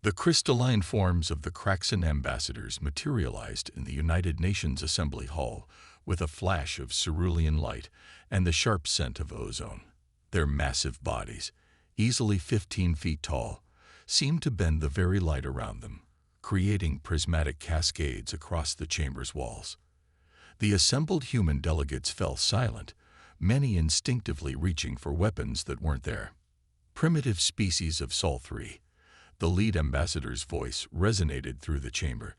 The crystalline forms of the Kraxan ambassadors materialized in the United Nations Assembly Hall with a flash of cerulean light and the sharp scent of ozone. Their massive bodies, easily 15 feet tall, seemed to bend the very light around them, creating prismatic cascades across the chamber's walls. The assembled human delegates fell silent, many instinctively reaching for weapons that weren't there. Primitive species of Sol 3. The lead ambassador's voice resonated through the chamber,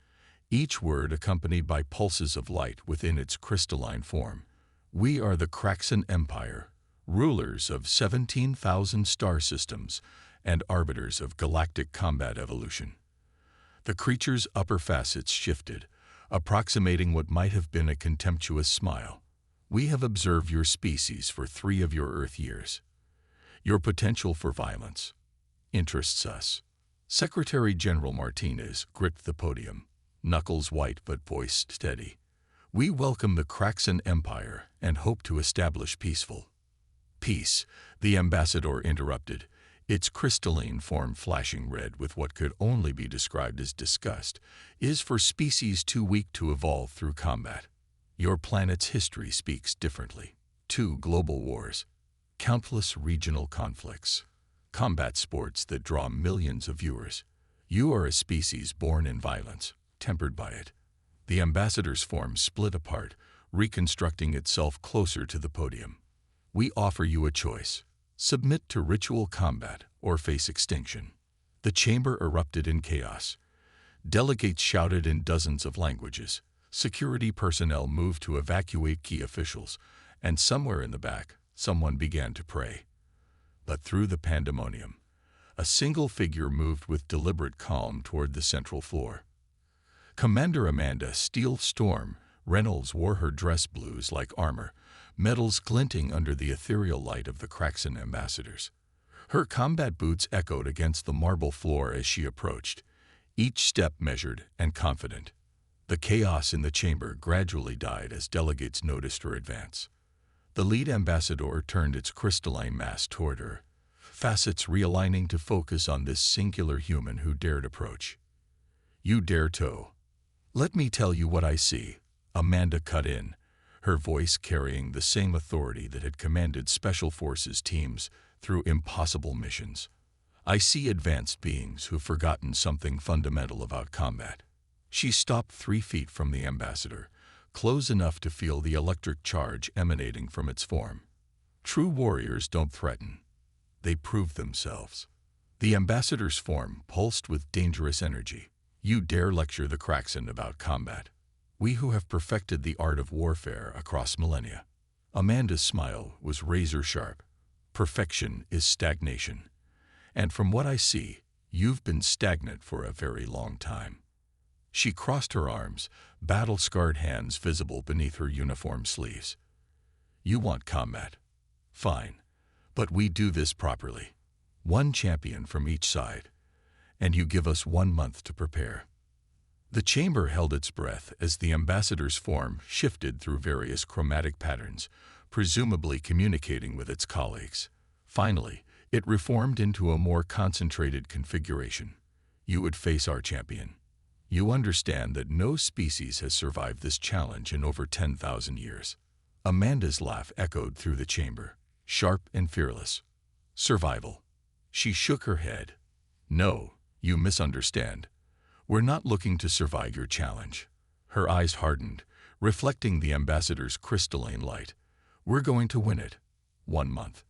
each word accompanied by pulses of light within its crystalline form. We are the Kraxan Empire, rulers of 17,000 star systems and arbiters of galactic combat evolution. The creature's upper facets shifted, approximating what might have been a contemptuous smile. We have observed your species for 3 of your Earth years. Your potential for violence interests us. Secretary General Martinez gripped the podium, knuckles white but voice steady. We welcome the Kraxan Empire and hope to establish peaceful. Peace, the ambassador interrupted, its crystalline form flashing red with what could only be described as disgust, is for species too weak to evolve through combat. Your planet's history speaks differently. 2 global wars, countless regional conflicts, combat sports that draw millions of viewers. You are a species born in violence, tempered by it. The ambassador's form split apart, reconstructing itself closer to the podium. We offer you a choice. Submit to ritual combat or face extinction. The chamber erupted in chaos. Delegates shouted in dozens of languages. Security personnel moved to evacuate key officials, and somewhere in the back, someone began to pray. But through the pandemonium, a single figure moved with deliberate calm toward the central floor. Commander Amanda Steele Storm Reynolds wore her dress blues like armor, metals glinting under the ethereal light of the Kraxan ambassadors. Her combat boots echoed against the marble floor as she approached, each step measured and confident. The chaos in the chamber gradually died as delegates noticed her advance. The lead ambassador turned its crystalline mass toward her, facets realigning to focus on this singular human who dared approach. You dare to. Let me tell you what I see, Amanda cut in, her voice carrying the same authority that had commanded Special Forces teams through impossible missions. I see advanced beings who've forgotten something fundamental about combat. She stopped 3 feet from the ambassador, close enough to feel the electric charge emanating from its form. True warriors don't threaten. They prove themselves. The ambassador's form pulsed with dangerous energy. You dare lecture the Kraxan about combat? We who have perfected the art of warfare across millennia. Amanda's smile was razor sharp. Perfection is stagnation. And from what I see, you've been stagnant for a very long time. She crossed her arms, battle-scarred hands visible beneath her uniform sleeves. You want combat? Fine. But we do this properly. 1 champion from each side. And you give us 1 month to prepare. The chamber held its breath as the ambassador's form shifted through various chromatic patterns, presumably communicating with its colleagues. Finally, it reformed into a more concentrated configuration. You would face our champion. You understand that no species has survived this challenge in over 10,000 years. Amanda's laugh echoed through the chamber, sharp and fearless. Survival. She shook her head. No, you misunderstand. We're not looking to survive your challenge. Her eyes hardened, reflecting the ambassador's crystalline light. We're going to win it. 1 month.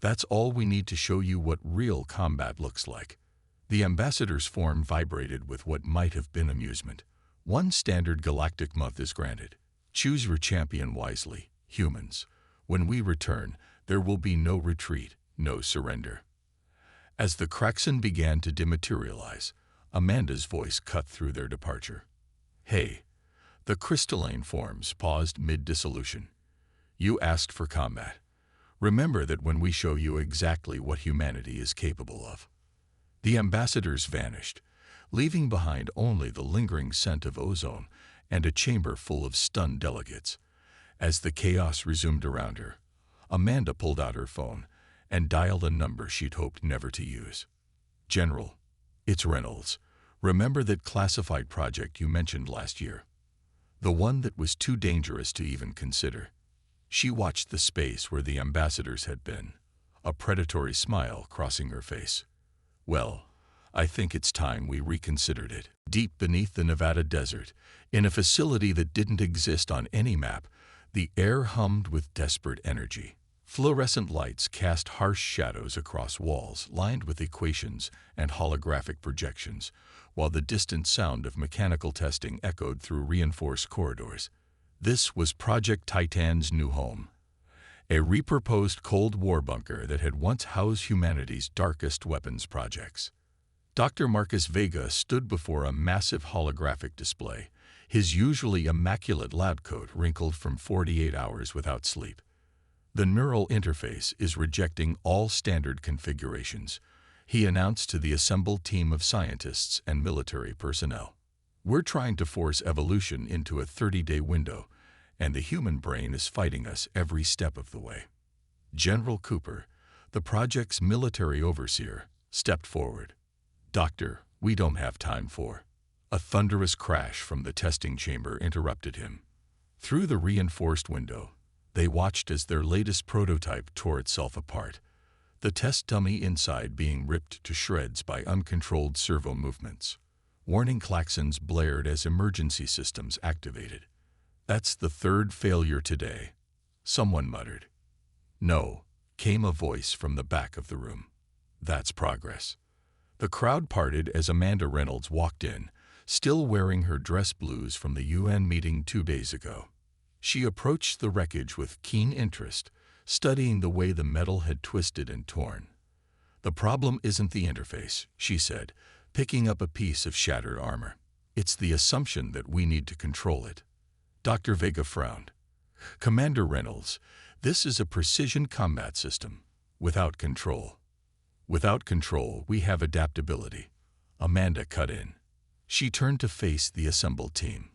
That's all we need to show you what real combat looks like. The ambassador's form vibrated with what might have been amusement. 1 standard galactic month is granted. Choose your champion wisely, humans. When we return, there will be no retreat, no surrender. As the Kraxan began to dematerialize, Amanda's voice cut through their departure. Hey, the crystalline forms paused mid-dissolution. You asked for combat. Remember that when we show you exactly what humanity is capable of. The ambassadors vanished, leaving behind only the lingering scent of ozone and a chamber full of stunned delegates. As the chaos resumed around her, Amanda pulled out her phone and dialed a number she'd hoped never to use. General, It's Reynolds. Remember that classified project you mentioned last year? The one that was too dangerous to even consider. She watched the space where the ambassadors had been, a predatory smile crossing her face. Well, I think it's time we reconsidered it. Deep beneath the Nevada desert, in a facility that didn't exist on any map, the air hummed with desperate energy. Fluorescent lights cast harsh shadows across walls lined with equations and holographic projections, while the distant sound of mechanical testing echoed through reinforced corridors. This was Project Titan's new home, a repurposed Cold War bunker that had once housed humanity's darkest weapons projects. Dr. Marcus Vega stood before a massive holographic display, his usually immaculate lab coat wrinkled from 48 hours without sleep. The neural interface is rejecting all standard configurations, he announced to the assembled team of scientists and military personnel. We're trying to force evolution into a 30-day window, and the human brain is fighting us every step of the way. General Cooper, the project's military overseer, stepped forward. Doctor, we don't have time for. A thunderous crash from the testing chamber interrupted him. Through the reinforced window, they watched as their latest prototype tore itself apart, the test dummy inside being ripped to shreds by uncontrolled servo movements. Warning klaxons blared as emergency systems activated. That's the third failure today, someone muttered. No, came a voice from the back of the room. That's progress. The crowd parted as Amanda Reynolds walked in, still wearing her dress blues from the UN meeting 2 days ago. She approached the wreckage with keen interest, studying the way the metal had twisted and torn. The problem isn't the interface, she said, picking up a piece of shattered armor. It's the assumption that we need to control it. Dr. Vega frowned. Commander Reynolds, this is a precision combat system, without control. Without control, we have adaptability. Amanda cut in. She turned to face the assembled team.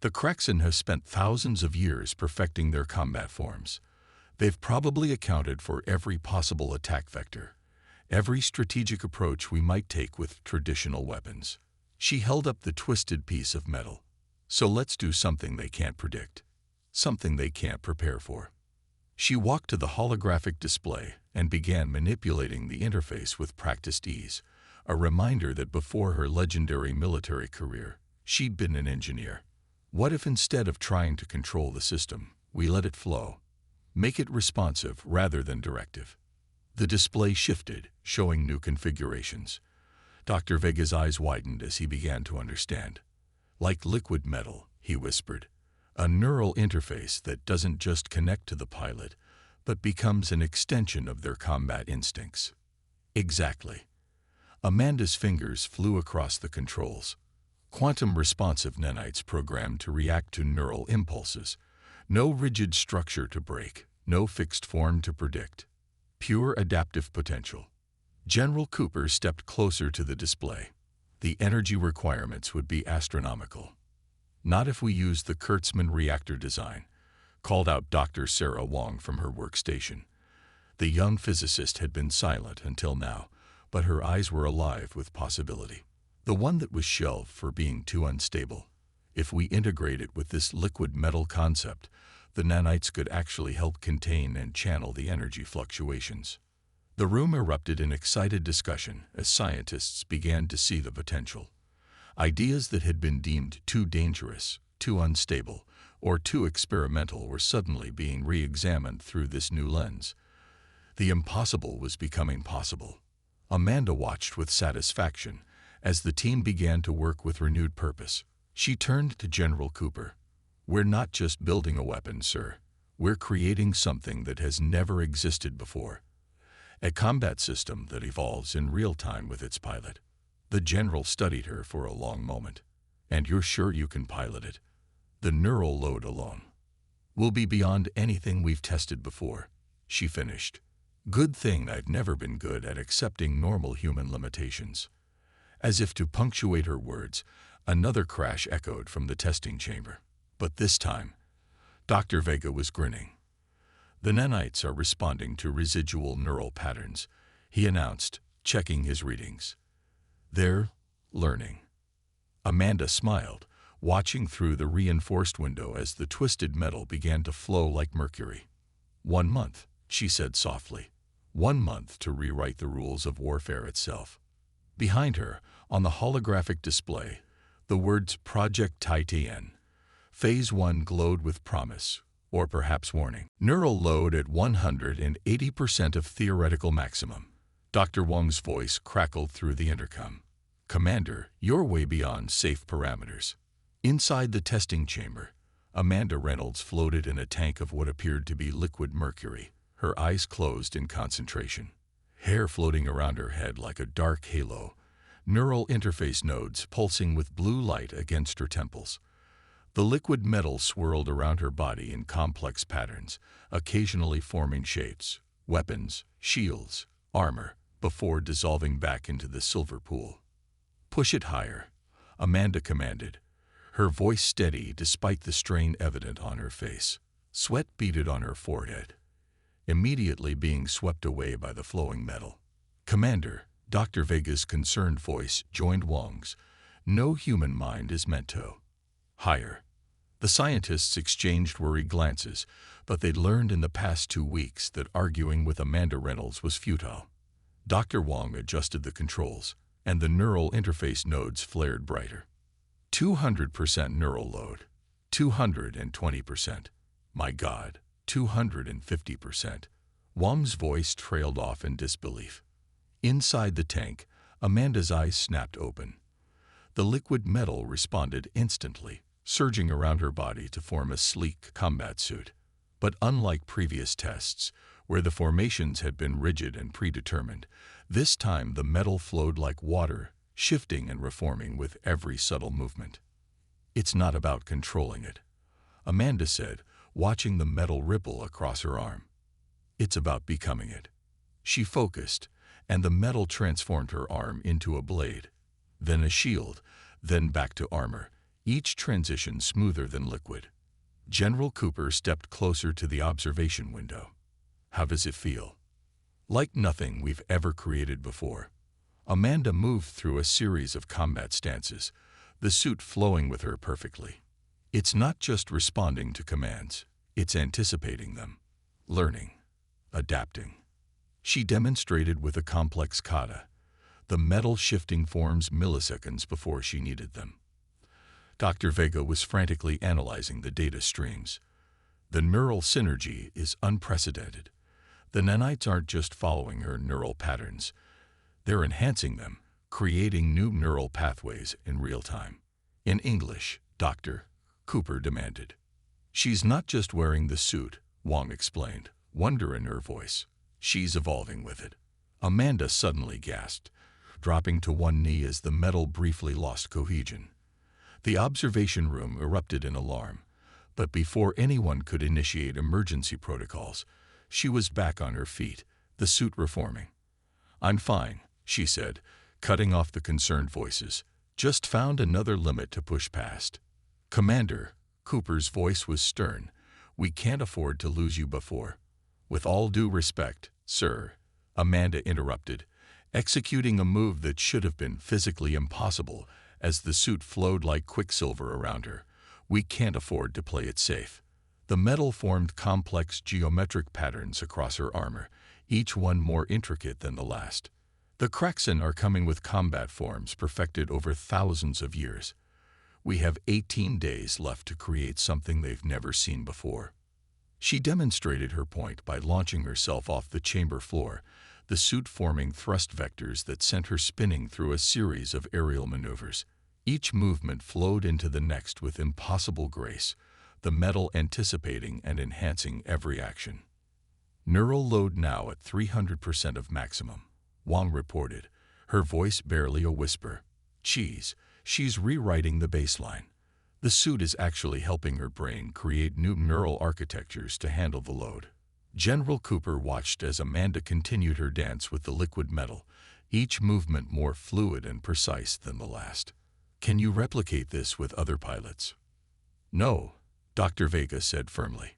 The Kraxen have spent thousands of years perfecting their combat forms. They've probably accounted for every possible attack vector, every strategic approach we might take with traditional weapons. She held up the twisted piece of metal. So let's do something they can't predict, something they can't prepare for. She walked to the holographic display and began manipulating the interface with practiced ease, a reminder that before her legendary military career, she'd been an engineer. What if instead of trying to control the system, we let it flow? Make it responsive rather than directive. The display shifted, showing new configurations. Dr. Vega's eyes widened as he began to understand. Like liquid metal, he whispered, a neural interface that doesn't just connect to the pilot, but becomes an extension of their combat instincts. Exactly. Amanda's fingers flew across the controls. Quantum-responsive nanites programmed to react to neural impulses. No rigid structure to break, no fixed form to predict. Pure adaptive potential. General Cooper stepped closer to the display. The energy requirements would be astronomical. Not if we used the Kurtzman reactor design, called out Dr. Sarah Wong from her workstation. The young physicist had been silent until now, but her eyes were alive with possibility. The one that was shelved for being too unstable. If we integrate it with this liquid metal concept, the nanites could actually help contain and channel the energy fluctuations. The room erupted in excited discussion as scientists began to see the potential. Ideas that had been deemed too dangerous, too unstable, or too experimental were suddenly being re-examined through this new lens. The impossible was becoming possible. Amanda watched with satisfaction as the team began to work with renewed purpose. She turned to General Cooper. We're not just building a weapon, sir. We're creating something that has never existed before. A combat system that evolves in real time with its pilot. The general studied her for a long moment. And you're sure you can pilot it? The neural load alone will be beyond anything we've tested before, she finished. Good thing I've never been good at accepting normal human limitations. As if to punctuate her words, another crash echoed from the testing chamber. But this time, Dr. Vega was grinning. The nanites are responding to residual neural patterns, he announced, checking his readings. They're learning. Amanda smiled, watching through the reinforced window as the twisted metal began to flow like mercury. 1 month, she said softly. 1 month to rewrite the rules of warfare itself. Behind her, on the holographic display, the words Project Titan. Phase 1 glowed with promise, or perhaps warning. Neural load at 180% of theoretical maximum. Dr. Wong's voice crackled through the intercom. Commander, you're way beyond safe parameters. Inside the testing chamber, Amanda Reynolds floated in a tank of what appeared to be liquid mercury, her eyes closed in concentration. Hair floating around her head like a dark halo, neural interface nodes pulsing with blue light against her temples. The liquid metal swirled around her body in complex patterns, occasionally forming shapes, weapons, shields, armor, before dissolving back into the silver pool. Push it higher, Amanda commanded, her voice steady despite the strain evident on her face. Sweat beaded on her forehead, immediately being swept away by the flowing metal. Commander, Dr. Vega's concerned voice joined Wong's. No human mind is meant to. Higher. The scientists exchanged worried glances, but they'd learned in the past 2 weeks that arguing with Amanda Reynolds was futile. Dr. Wong adjusted the controls, and the neural interface nodes flared brighter. 200% neural load. 220%. My God, 250%. Wong's voice trailed off in disbelief. Inside the tank, Amanda's eyes snapped open. The liquid metal responded instantly, surging around her body to form a sleek combat suit. But unlike previous tests, where the formations had been rigid and predetermined, this time the metal flowed like water, shifting and reforming with every subtle movement. It's not about controlling it, Amanda said, watching the metal ripple across her arm. It's about becoming it. She focused, and the metal transformed her arm into a blade, then a shield, then back to armor, each transition smoother than liquid. General Cooper stepped closer to the observation window. How does it feel? Like nothing we've ever created before. Amanda moved through a series of combat stances, the suit flowing with her perfectly. It's not just responding to commands, it's anticipating them, learning, adapting. She demonstrated with a complex kata, the metal shifting forms milliseconds before she needed them. Dr. Vega was frantically analyzing the data streams. The neural synergy is unprecedented. The nanites aren't just following her neural patterns. They're enhancing them, creating new neural pathways in real time. In English, Dr. Cooper demanded. She's not just wearing the suit, Wong explained, wonder in her voice. She's evolving with it. Amanda suddenly gasped, dropping to one knee as the metal briefly lost cohesion. The observation room erupted in alarm, but before anyone could initiate emergency protocols, she was back on her feet, the suit reforming. I'm fine, she said, cutting off the concerned voices. Just found another limit to push past. Commander, Cooper's voice was stern. We can't afford to lose you before. With all due respect, sir, Amanda interrupted, executing a move that should have been physically impossible as the suit flowed like quicksilver around her. We can't afford to play it safe. The metal formed complex geometric patterns across her armor, each one more intricate than the last. The Kraxen are coming with combat forms perfected over thousands of years. We have 18 days left to create something they've never seen before. She demonstrated her point by launching herself off the chamber floor, the suit forming thrust vectors that sent her spinning through a series of aerial maneuvers. Each movement flowed into the next with impossible grace, the metal anticipating and enhancing every action. Neural load now at 300% of maximum, Wong reported, her voice barely a whisper. She's rewriting the baseline. The suit is actually helping her brain create new neural architectures to handle the load. General Cooper watched as Amanda continued her dance with the liquid metal, each movement more fluid and precise than the last. Can you replicate this with other pilots? No, Dr. Vega said firmly.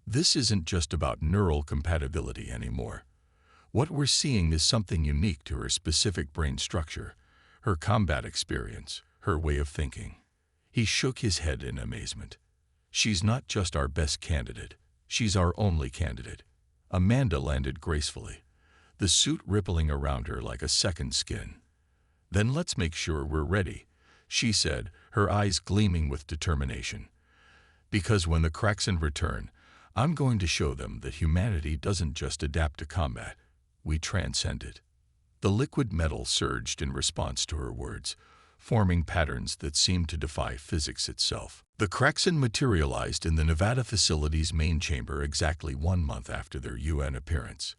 This isn't just about neural compatibility anymore. What we're seeing is something unique to her specific brain structure, her combat experience, her way of thinking. He shook his head in amazement. She's not just our best candidate, she's our only candidate. Amanda landed gracefully, the suit rippling around her like a second skin. Then let's make sure we're ready, she said, her eyes gleaming with determination. Because when the Kraxen return, I'm going to show them that humanity doesn't just adapt to combat, we transcend it. The liquid metal surged in response to her words, forming patterns that seemed to defy physics itself. The Kraxen materialized in the Nevada facility's main chamber exactly 1 month after their UN appearance.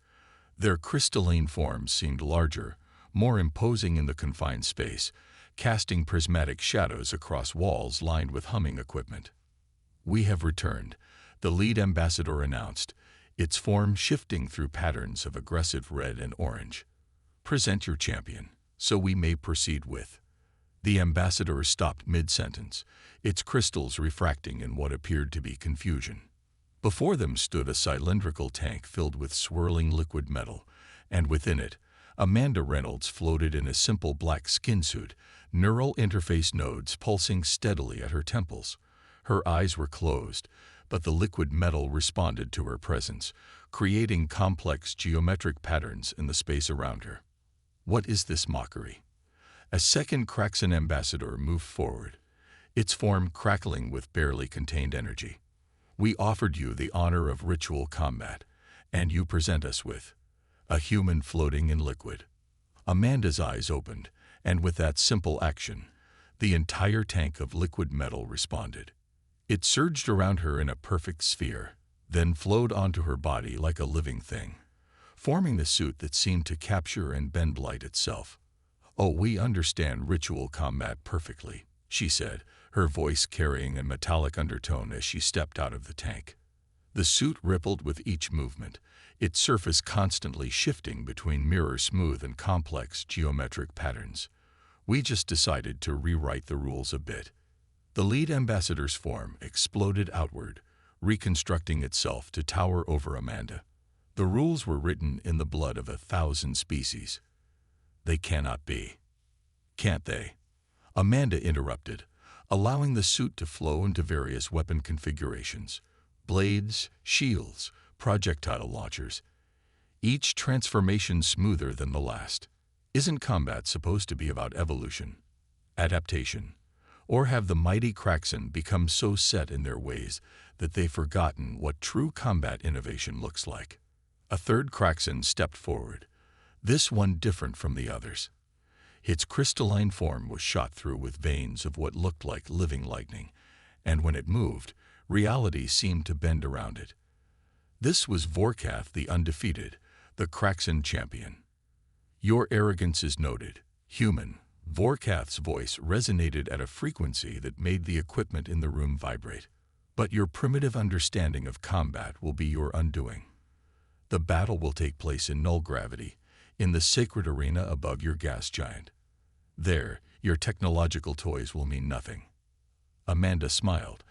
Their crystalline forms seemed larger, more imposing in the confined space, casting prismatic shadows across walls lined with humming equipment. "We have returned," the lead ambassador announced, its form shifting through patterns of aggressive red and orange. "Present your champion, so we may proceed with." The ambassador stopped mid-sentence, its crystals refracting in what appeared to be confusion. Before them stood a cylindrical tank filled with swirling liquid metal, and within it, Amanda Reynolds floated in a simple black skin suit, neural interface nodes pulsing steadily at her temples. Her eyes were closed, but the liquid metal responded to her presence, creating complex geometric patterns in the space around her. What is this mockery? A second Kraxen ambassador moved forward, its form crackling with barely contained energy. "We offered you the honor of ritual combat, and you present us with a human floating in liquid." Amanda's eyes opened, and with that simple action, the entire tank of liquid metal responded. It surged around her in a perfect sphere, then flowed onto her body like a living thing, forming the suit that seemed to capture and bend light itself. "Oh, we understand ritual combat perfectly," she said, her voice carrying a metallic undertone as she stepped out of the tank. The suit rippled with each movement, its surface constantly shifting between mirror-smooth and complex geometric patterns. "We just decided to rewrite the rules a bit." The lead ambassador's form exploded outward, reconstructing itself to tower over Amanda. The rules were written in the blood of 1,000 species. "They cannot be." "Can't they?" Amanda interrupted, allowing the suit to flow into various weapon configurations. Blades, shields, projectile launchers. Each transformation smoother than the last. Isn't combat supposed to be about evolution, adaptation? Or have the mighty Kraxen become so set in their ways that they've forgotten what true combat innovation looks like? A third Kraxen stepped forward, this one different from the others. Its crystalline form was shot through with veins of what looked like living lightning, and when it moved, reality seemed to bend around it. This was Vorkath the Undefeated, the Kraxen champion. "Your arrogance is noted, human." Vorkath's voice resonated at a frequency that made the equipment in the room vibrate. "But your primitive understanding of combat will be your undoing. The battle will take place in null gravity, in the sacred arena above your gas giant. There, your technological toys will mean nothing." Amanda smiled,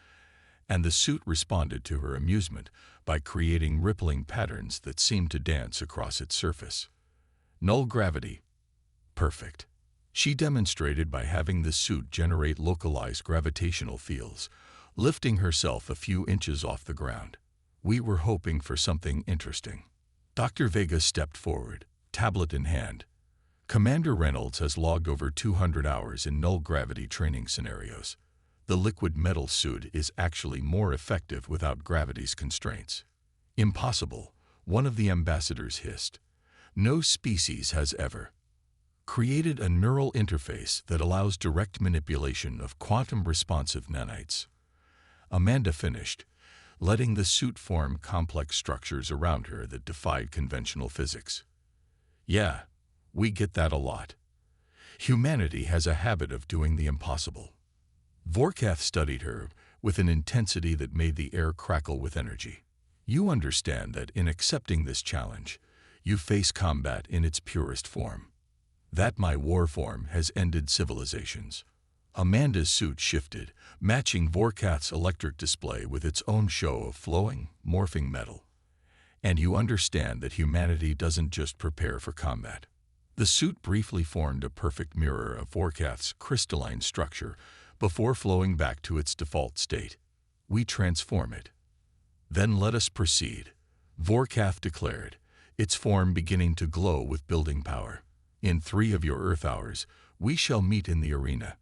and the suit responded to her amusement by creating rippling patterns that seemed to dance across its surface. Null gravity. Perfect. She demonstrated by having the suit generate localized gravitational fields, lifting herself a few inches off the ground. "We were hoping for something interesting." Dr. Vega stepped forward, tablet in hand. "Commander Reynolds has logged over 200 hours in null-gravity training scenarios. The liquid metal suit is actually more effective without gravity's constraints." "Impossible," one of the ambassadors hissed. "No species has ever created a neural interface that allows direct manipulation of quantum-responsive nanites." Amanda finished, letting the suit form complex structures around her that defied conventional physics. "Yeah, we get that a lot. Humanity has a habit of doing the impossible." Vorkath studied her with an intensity that made the air crackle with energy. "You understand that in accepting this challenge, you face combat in its purest form. That my war form has ended civilizations." Amanda's suit shifted, matching Vorkath's electric display with its own show of flowing, morphing metal. "And you understand that humanity doesn't just prepare for combat. The suit briefly formed a perfect mirror of Vorkath's crystalline structure before flowing back to its default state. We transform it. Then let us proceed, Vorkath declared, its form beginning to glow with building power. In 3 of your Earth hours, we shall meet in the arena.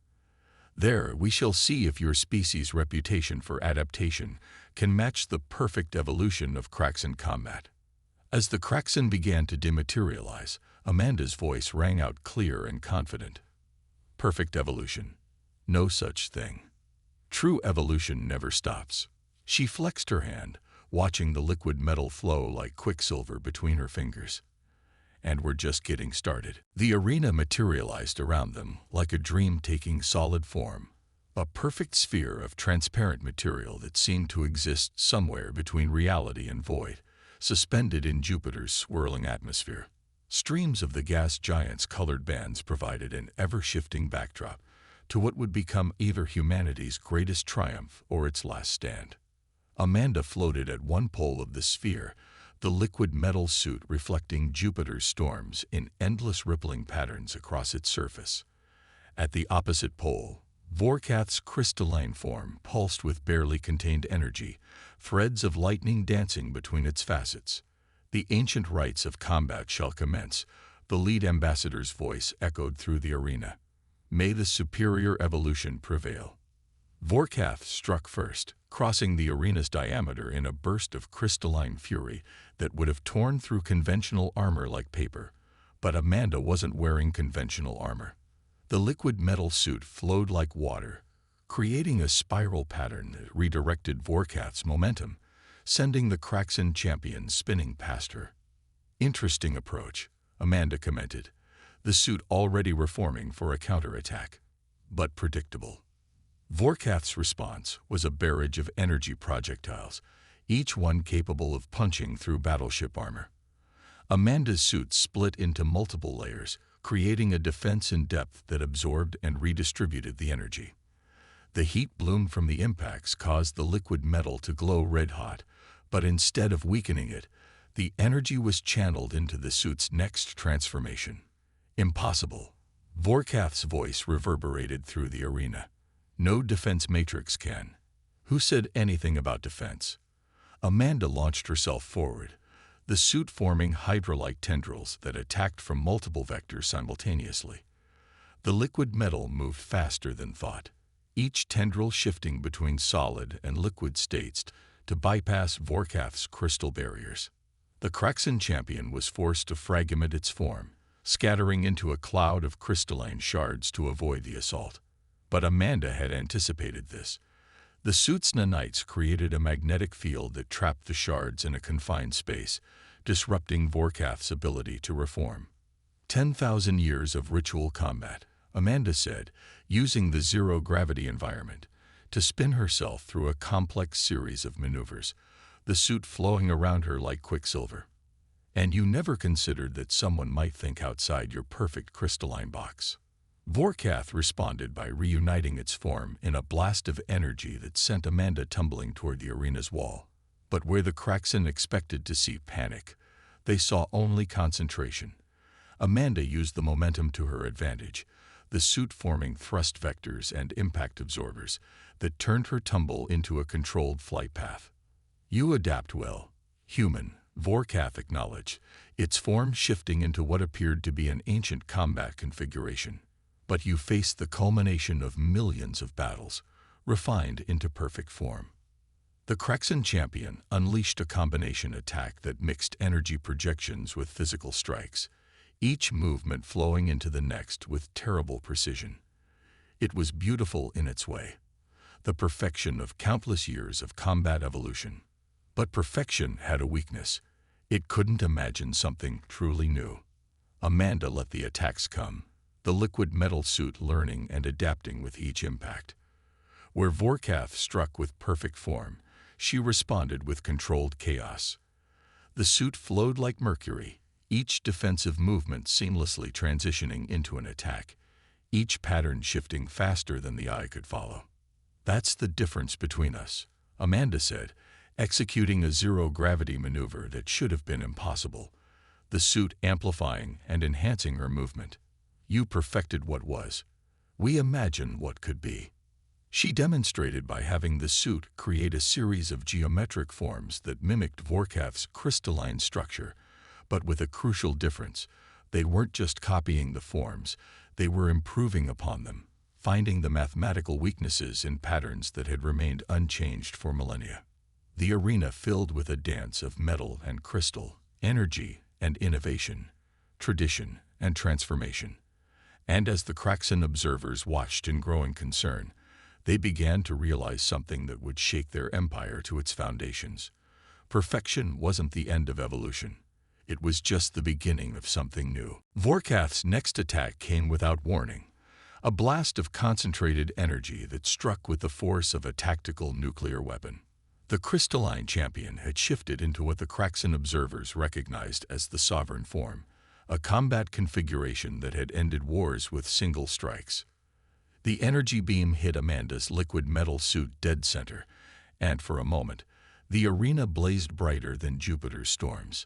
There, we shall see if your species' reputation for adaptation can match the perfect evolution of Kraxan combat. As the Kraxan began to dematerialize, Amanda's voice rang out clear and confident. Perfect evolution. No such thing. True evolution never stops. She flexed her hand, watching the liquid metal flow like quicksilver between her fingers. And we're just getting started. The arena materialized around them like a dream taking solid form, a perfect sphere of transparent material that seemed to exist somewhere between reality and void, suspended in Jupiter's swirling atmosphere. Streams of the gas giant's colored bands provided an ever-shifting backdrop to what would become either humanity's greatest triumph or its last stand. Amanda floated at one pole of the sphere, the liquid metal suit reflecting Jupiter's storms in endless rippling patterns across its surface. At the opposite pole, Vorkath's crystalline form pulsed with barely contained energy, threads of lightning dancing between its facets. The ancient rites of combat shall commence, the lead ambassador's voice echoed through the arena. May the superior evolution prevail. Vorkath struck first, crossing the arena's diameter in a burst of crystalline fury that would have torn through conventional armor like paper. But Amanda wasn't wearing conventional armor. The liquid metal suit flowed like water, creating a spiral pattern that redirected Vorkath's momentum, sending the Kraxan champion spinning past her. Interesting approach, Amanda commented, the suit already reforming for a counterattack. But predictable. Vorkath's response was a barrage of energy projectiles, each one capable of punching through battleship armor. Amanda's suit split into multiple layers, creating a defense in depth that absorbed and redistributed the energy. The heat bloom from the impacts caused the liquid metal to glow red-hot, but instead of weakening it, the energy was channeled into the suit's next transformation. Impossible. Vorkath's voice reverberated through the arena. No defense matrix can. Who said anything about defense? Amanda launched herself forward, the suit forming hydra-like tendrils that attacked from multiple vectors simultaneously. The liquid metal moved faster than thought, each tendril shifting between solid and liquid states to bypass Vorkath's crystal barriers. The Kraxan champion was forced to fragment its form, scattering into a cloud of crystalline shards to avoid the assault. But Amanda had anticipated this. The suit's nanites created a magnetic field that trapped the shards in a confined space, disrupting Vorkath's ability to reform. 10,000 years of ritual combat, Amanda said, using the zero-gravity environment to spin herself through a complex series of maneuvers, the suit flowing around her like quicksilver. And you never considered that someone might think outside your perfect crystalline box. Vorkath responded by reuniting its form in a blast of energy that sent Amanda tumbling toward the arena's wall. But where the Kraxan expected to see panic, they saw only concentration. Amanda used the momentum to her advantage, the suit forming thrust vectors and impact absorbers that turned her tumble into a controlled flight path. You adapt well, human, Vorkath acknowledged, its form shifting into what appeared to be an ancient combat configuration. But you faced the culmination of millions of battles, refined into perfect form. The Kraxan champion unleashed a combination attack that mixed energy projections with physical strikes, each movement flowing into the next with terrible precision. It was beautiful in its way, the perfection of countless years of combat evolution. But perfection had a weakness. It couldn't imagine something truly new. Amanda let the attacks come, the liquid metal suit learning and adapting with each impact. Where Vorkath struck with perfect form, she responded with controlled chaos. The suit flowed like mercury, each defensive movement seamlessly transitioning into an attack, each pattern shifting faster than the eye could follow. That's the difference between us, Amanda said, executing a zero-gravity maneuver that should have been impossible. the suit amplifying and enhancing her movement. You perfected what was. We imagine what could be. She demonstrated by having the suit create a series of geometric forms that mimicked Vorkath's crystalline structure, but with a crucial difference. They weren't just copying the forms, they were improving upon them, finding the mathematical weaknesses in patterns that had remained unchanged for millennia. The arena filled with a dance of metal and crystal, energy and innovation, tradition and transformation. And as the Kraxan observers watched in growing concern, they began to realize something that would shake their empire to its foundations. Perfection wasn't the end of evolution. It was just the beginning of something new. Vorkath's next attack came without warning, a blast of concentrated energy that struck with the force of a tactical nuclear weapon. The crystalline champion had shifted into what the Kraxan observers recognized as the sovereign form, a combat configuration that had ended wars with single strikes. The energy beam hit Amanda's liquid metal suit dead center, and for a moment, the arena blazed brighter than Jupiter's storms.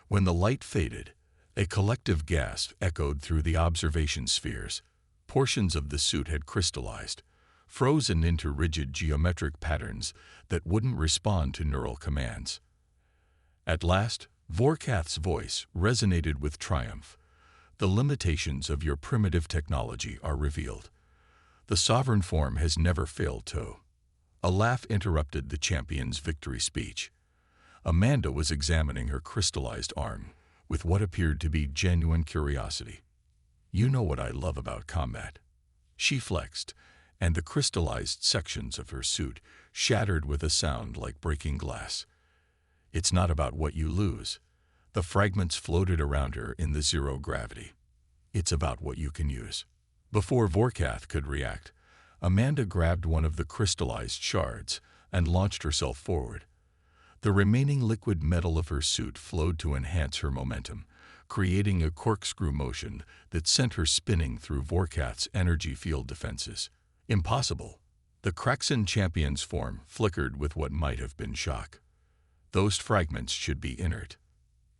When the light faded, a collective gasp echoed through the observation spheres. Portions of the suit had crystallized, frozen into rigid geometric patterns that wouldn't respond to neural commands. At last, Vorkath's voice resonated with triumph. The limitations of your primitive technology are revealed. The sovereign form has never failed to. A laugh interrupted the champion's victory speech. Amanda was examining her crystallized arm with what appeared to be genuine curiosity. You know what I love about combat. She flexed, and the crystallized sections of her suit shattered with a sound like breaking glass. It's not about what you lose. The fragments floated around her in the zero gravity. It's about what you can use. Before Vorkath could react, Amanda grabbed one of the crystallized shards and launched herself forward. The remaining liquid metal of her suit flowed to enhance her momentum, creating a corkscrew motion that sent her spinning through Vorkath's energy field defenses. Impossible. The Kraxan champion's form flickered with what might have been shock. Those fragments should be inert.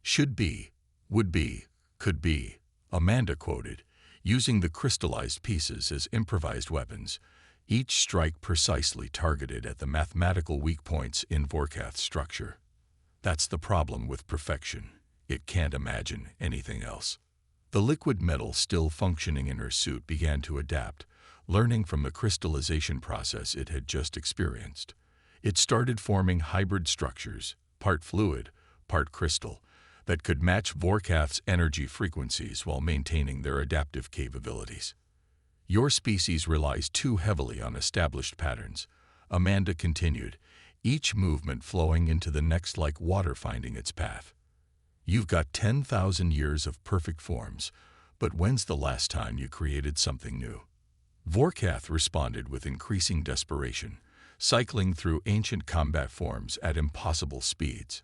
Should be, would be, could be, Amanda quoted, using the crystallized pieces as improvised weapons, each strike precisely targeted at the mathematical weak points in Vorkath's structure. That's the problem with perfection. It can't imagine anything else. The liquid metal still functioning in her suit began to adapt, learning from the crystallization process it had just experienced. It started forming hybrid structures, part fluid, part crystal, that could match Vorkath's energy frequencies while maintaining their adaptive capabilities. Your species relies too heavily on established patterns, Amanda continued, each movement flowing into the next like water finding its path. You've got 10,000 years of perfect forms, but when's the last time you created something new? Vorkath responded with increasing desperation, cycling through ancient combat forms at impossible speeds.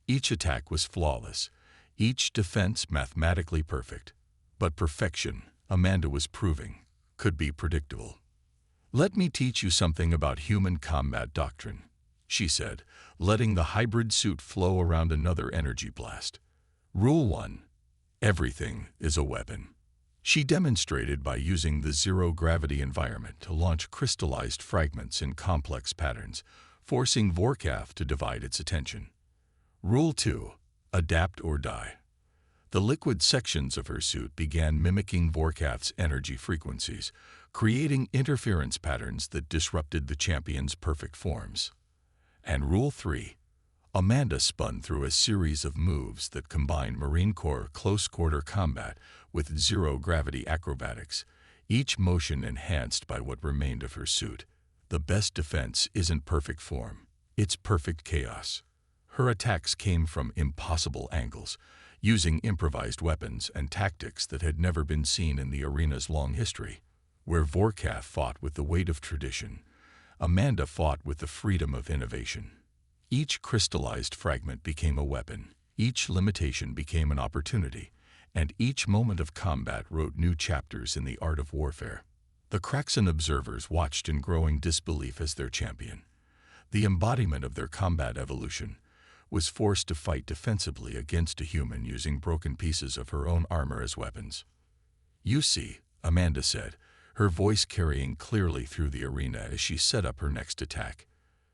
Each attack was flawless, each defense mathematically perfect. But perfection, Amanda was proving, could be predictable. Let me teach you something about human combat doctrine, she said, letting the hybrid suit flow around another energy blast. Rule 1. Everything is a weapon. She demonstrated by using the zero-gravity environment to launch crystallized fragments in complex patterns, forcing Vorkath to divide its attention. Rule 2. Adapt or die. The liquid sections of her suit began mimicking Vorkath's energy frequencies, creating interference patterns that disrupted the champion's perfect forms. And Rule 3. Amanda spun through a series of moves that combined Marine Corps close-quarter combat with zero-gravity acrobatics, each motion enhanced by what remained of her suit. The best defense isn't perfect form, it's perfect chaos. Her attacks came from impossible angles, using improvised weapons and tactics that had never been seen in the arena's long history. Where Vorkath fought with the weight of tradition, Amanda fought with the freedom of innovation. Each crystallized fragment became a weapon, each limitation became an opportunity, and each moment of combat wrote new chapters in the art of warfare. The Kraxan observers watched in growing disbelief as their champion, the embodiment of their combat evolution, was forced to fight defensively against a human using broken pieces of her own armor as weapons. "You see," Amanda said, her voice carrying clearly through the arena as she set up her next attack.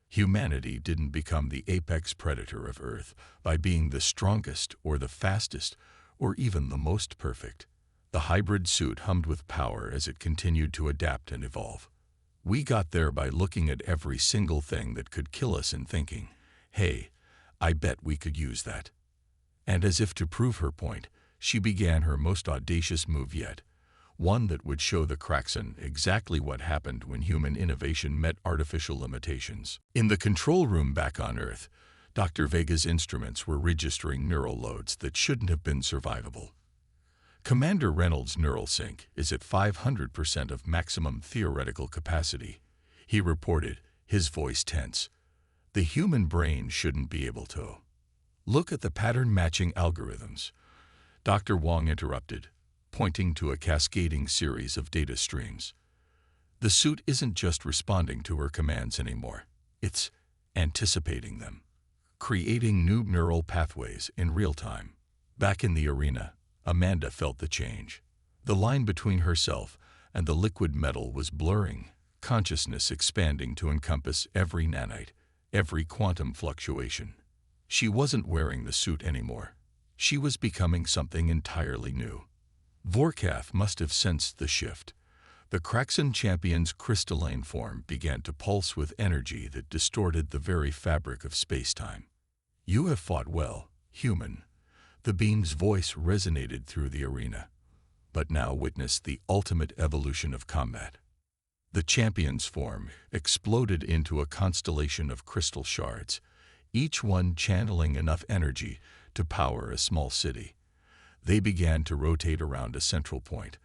Humanity didn't become the apex predator of Earth by being the strongest or the fastest or even the most perfect. The hybrid suit hummed with power as it continued to adapt and evolve. "We got there by looking at every single thing that could kill us and thinking, hey, I bet we could use that." And as if to prove her point, she began her most audacious move yet, one that would show the Kraxan exactly what happened when human innovation met artificial limitations. In the control room back on Earth, Dr. Vega's instruments were registering neural loads that shouldn't have been survivable. Commander Reynolds' neural sync is at 500% of maximum theoretical capacity, he reported, his voice tense. "The human brain shouldn't be able to." "Look at the pattern-matching algorithms," Dr. Wong interrupted, pointing to a cascading series of data streams. "The suit isn't just responding to her commands anymore. It's anticipating them, creating new neural pathways in real time." Back in the arena, Amanda felt the change. The line between herself and the liquid metal was blurring, consciousness expanding to encompass every nanite, every quantum fluctuation. She wasn't wearing the suit anymore. She was becoming something entirely new. Vorkath must have sensed the shift. The Kraxan champion's crystalline form began to pulse with energy that distorted the very fabric of space-time. "You have fought well, human." The beam's voice resonated through the arena, but now witnessed the ultimate evolution of combat. The champion's form exploded into a constellation of crystal shards, each one channeling enough energy to power a small city. They began to rotate around a central point,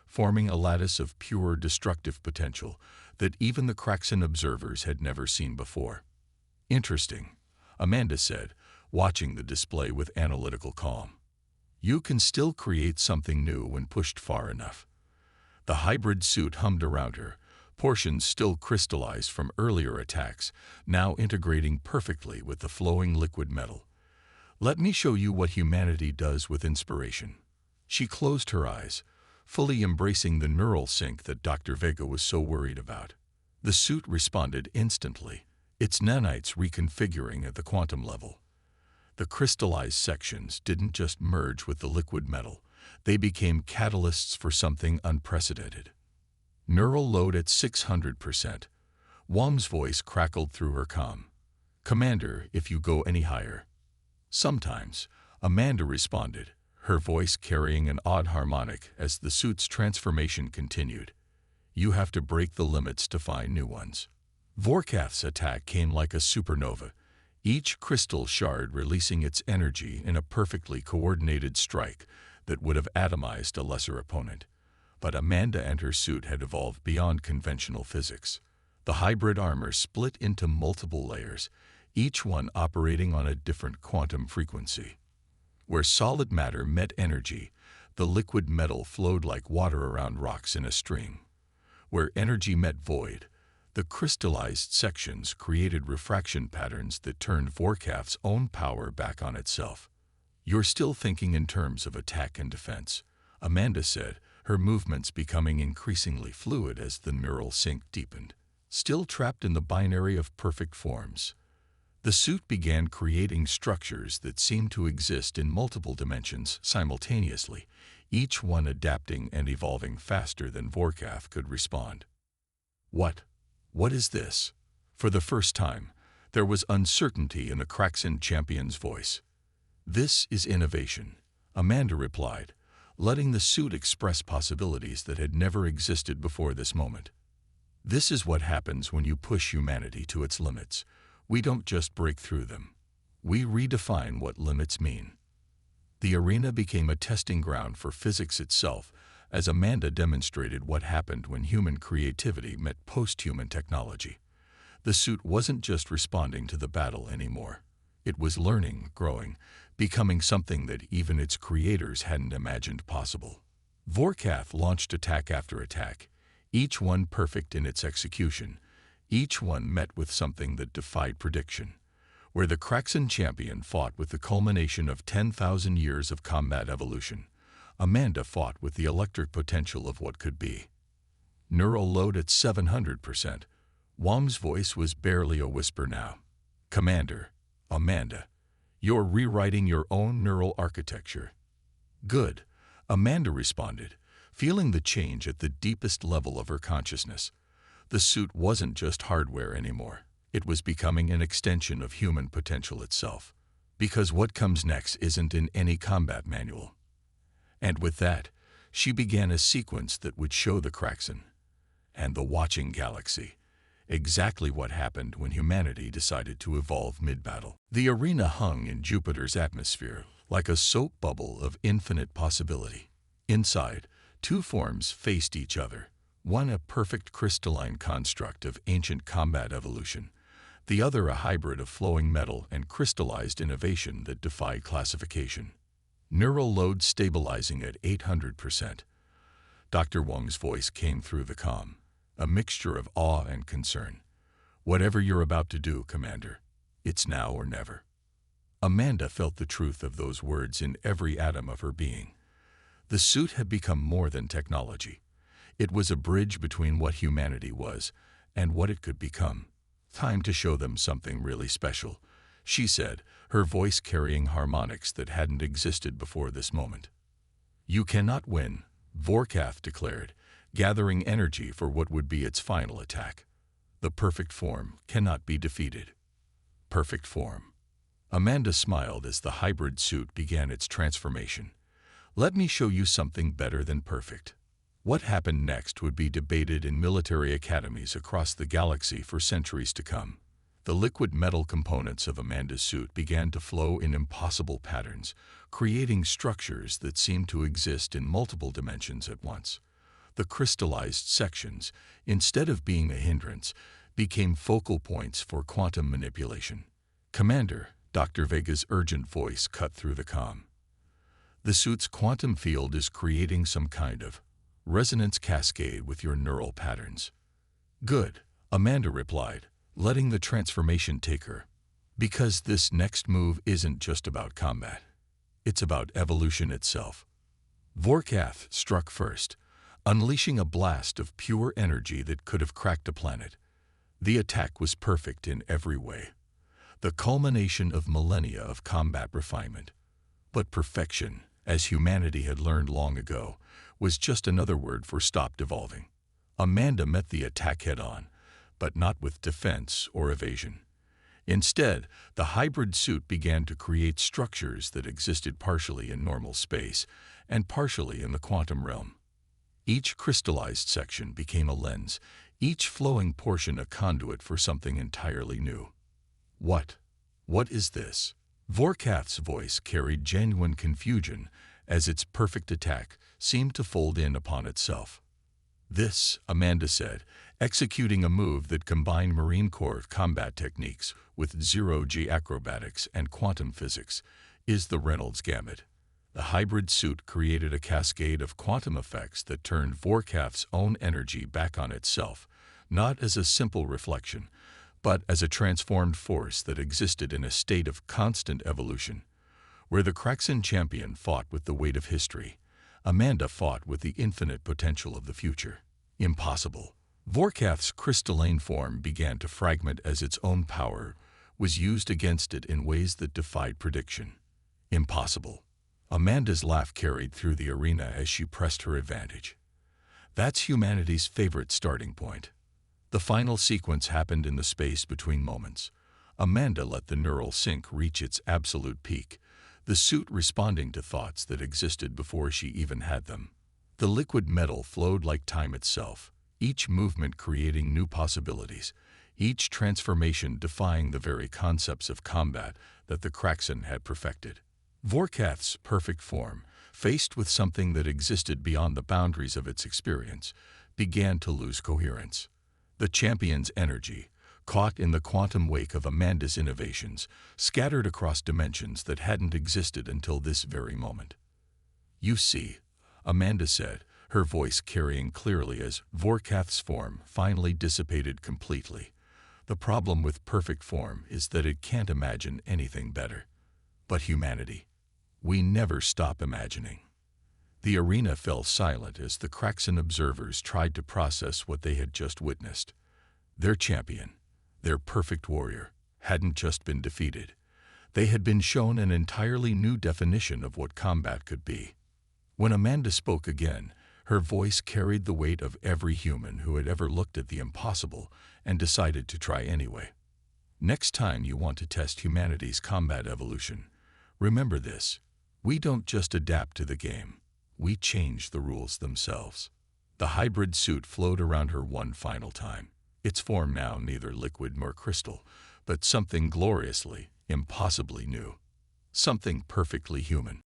forming a lattice of pure destructive potential that even the Kraxan observers had never seen before. "Interesting," Amanda said, watching the display with analytical calm. "You can still create something new when pushed far enough." The hybrid suit hummed around her, portions still crystallized from earlier attacks, now integrating perfectly with the flowing liquid metal. "Let me show you what humanity does with inspiration." She closed her eyes, fully embracing the neural sync that Dr. Vega was so worried about. The suit responded instantly, its nanites reconfiguring at the quantum level. The crystallized sections didn't just merge with the liquid metal, they became catalysts for something unprecedented. Neural load at 600%. Wom's voice crackled through her comm. "Commander, if you go any higher." "Sometimes," Amanda responded, her voice carrying an odd harmonic as the suit's transformation continued. "You have to break the limits to find new ones." Vorkath's attack came like a supernova, each crystal shard releasing its energy in a perfectly coordinated strike that would have atomized a lesser opponent. But Amanda and her suit had evolved beyond conventional physics. The hybrid armor split into multiple layers, each one operating on a different quantum frequency. Where solid matter met energy, the liquid metal flowed like water around rocks in a stream. Where energy met void, the crystallized sections created refraction patterns that turned Vorkath's own power back on itself. "You're still thinking in terms of attack and defense," Amanda said, her movements becoming increasingly fluid as the neural sync deepened. "Still trapped in the binary of perfect forms." The suit began creating structures that seemed to exist in multiple dimensions simultaneously, each one adapting and evolving faster than Vorkath could respond. What is this?" For the first time, there was uncertainty in the Kraxan champion's voice. "This is innovation," Amanda replied, letting the suit express possibilities that had never existed before this moment. "This is what happens when you push humanity to its limits. We don't just break through them. We redefine what limits mean." The arena became a testing ground for physics itself, as Amanda demonstrated what happened when human creativity met post-human technology. The suit wasn't just responding to the battle anymore. It was learning, growing, becoming something that even its creators hadn't imagined possible. Vorkath launched attack after attack, each one perfect in its execution, each one met with something that defied prediction. where the Kraxan champion fought with the culmination of 10,000 years of combat evolution. Amanda fought with the electric potential of what could be. Neural load at 700%. Wong's voice was barely a whisper now. Commander, Amanda, you're rewriting your own neural architecture. Good, Amanda responded, feeling the change at the deepest level of her consciousness. The suit wasn't just hardware anymore. It was becoming an extension of human potential itself. Because what comes next isn't in any combat manual. And with that, she began a sequence that would show the Kraxan and the watching galaxy exactly what happened when humanity decided to evolve mid-battle. The arena hung in Jupiter's atmosphere like a soap bubble of infinite possibility. Inside, two forms faced each other, one a perfect crystalline construct of ancient combat evolution, the other a hybrid of flowing metal and crystallized innovation that defied classification. Neural load stabilizing at 800%. Dr. Wong's voice came through the comm, a mixture of awe and concern. Whatever you're about to do, Commander, it's now or never. Amanda felt the truth of those words in every atom of her being. The suit had become more than technology. It was a bridge between what humanity was and what it could become. Time to show them something really special, she said, her voice carrying harmonics that hadn't existed before this moment. You cannot win, Vorkath declared, gathering energy for what would be its final attack. The perfect form cannot be defeated. Perfect form. Amanda smiled as the hybrid suit began its transformation. Let me show you something better than perfect. What happened next would be debated in military academies across the galaxy for centuries to come. The liquid metal components of Amanda's suit began to flow in impossible patterns, creating structures that seemed to exist in multiple dimensions at once. The crystallized sections, instead of being a hindrance, became focal points for quantum manipulation. Commander, Dr. Vega's urgent voice cut through the comm. The suit's quantum field is creating some kind of resonance cascade with your neural patterns. Good, Amanda replied, letting the transformation take her. Because this next move isn't just about combat. It's about evolution itself. Vorkath struck first, unleashing a blast of pure energy that could have cracked a planet. The attack was perfect in every way. The culmination of millennia of combat refinement. But perfection, as humanity had learned long ago, was just another word for stopped evolving. Amanda met the attack head-on, but not with defense or evasion. Instead, the hybrid suit began to create structures that existed partially in normal space and partially in the quantum realm. Each crystallized section became a lens, each flowing portion a conduit for something entirely new. What is this? Vorkath's voice carried genuine confusion as its perfect attack seemed to fold in upon itself. This, Amanda said, executing a move that combined Marine Corps combat techniques with zero-G acrobatics and quantum physics, is the Reynolds gamut. The hybrid suit created a cascade of quantum effects that turned Vorkath's own energy back on itself, not as a simple reflection, but as a transformed force that existed in a state of constant evolution. Where the Kraxan champion fought with the weight of history, Amanda fought with the infinite potential of the future. Impossible. Vorkath's crystalline form began to fragment as its own power was used against it in ways that defied prediction. Impossible. Amanda's laugh carried through the arena as she pressed her advantage. That's humanity's favorite starting point. The final sequence happened in the space between moments. Amanda let the neural sync reach its absolute peak, the suit responding to thoughts that existed before she even had them. The liquid metal flowed like time itself, each movement creating new possibilities, each transformation defying the very concepts of combat that the Kraxan had perfected. Vorkath's perfect form, faced with something that existed beyond the boundaries of its experience, began to lose coherence. The champion's energy, caught in the quantum wake of Amanda's innovations, scattered across dimensions that hadn't existed until this very moment. You see, Amanda said, her voice carrying clearly as Vorkath's form finally dissipated completely. The problem with perfect form is that it can't imagine anything better. But humanity, we never stop imagining. The arena fell silent as the Kraxan observers tried to process what they had just witnessed. Their champion, their perfect warrior, hadn't just been defeated. They had been shown an entirely new definition of what combat could be. When Amanda spoke again, her voice carried the weight of every human who had ever looked at the impossible and decided to try anyway. Next time you want to test humanity's combat evolution, remember this: we don't just adapt to the game, we change the rules themselves. The hybrid suit flowed around her one final time, its form now neither liquid nor crystal, but something gloriously, impossibly new. Something perfectly human.